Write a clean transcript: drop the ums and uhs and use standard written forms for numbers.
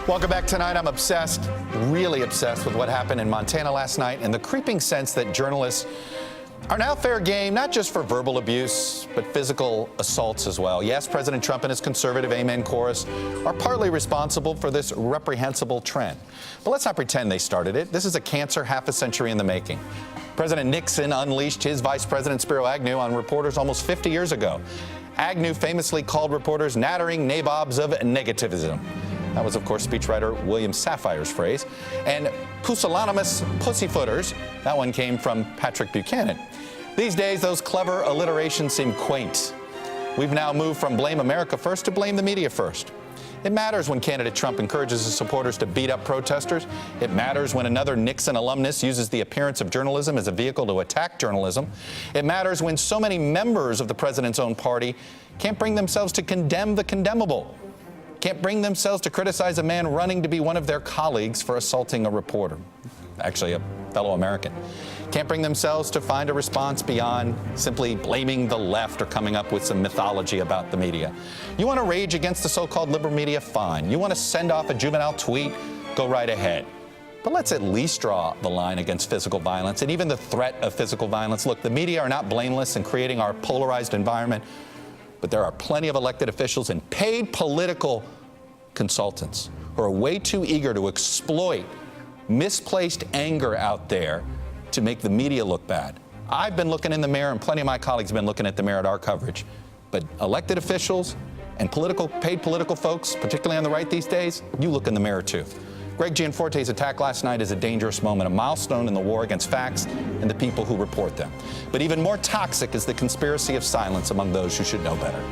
Welcome back tonight. I'm obsessed, really obsessed with what happened in Montana last night and the creeping sense that journalists are now fair game, not just for verbal abuse, but physical assaults as well. Yes, President Trump and his conservative Amen chorus are partly responsible for this reprehensible trend. But let's not pretend they started it. This is a cancer half a century in the making. President Nixon unleashed his Vice President Spiro Agnew on reporters almost 50 years ago. Agnew famously called reporters nattering nabobs of negativism. That was, of course, speechwriter William Safire's phrase. And pusillanimous pussyfooters, that one came from Patrick Buchanan. These days, those clever alliterations seem quaint. We've now moved from blame America first to blame the media first. It matters when candidate Trump encourages his supporters to beat up protesters. It matters when another Nixon alumnus uses the appearance of journalism as a vehicle to attack journalism. It matters when so many members of the president's own party can't bring themselves to condemn the condemnable, can't bring themselves to criticize a man running to be one of their colleagues for assaulting a reporter, actually a fellow American, can't bring themselves to find a response beyond simply blaming the left or coming up with some mythology about the media. You want to rage against the so-called liberal media? Fine. You want to send off a juvenile tweet? Go right ahead. But let's at least draw the line against physical violence and even the threat of physical violence. Look, the media are not blameless in creating our polarized environment, but there are plenty of elected officials and paid political consultants who are way too eager to exploit misplaced anger out there to make the media look bad. I've been looking in the mirror, and plenty of my colleagues have been looking at the mirror at our coverage. But elected officials and paid political folks, particularly on the right these days, you look in the mirror too. Greg Gianforte's attack last night is a dangerous moment, a milestone in the war against facts and the people who report them. But even more toxic is the conspiracy of silence among those who should know better.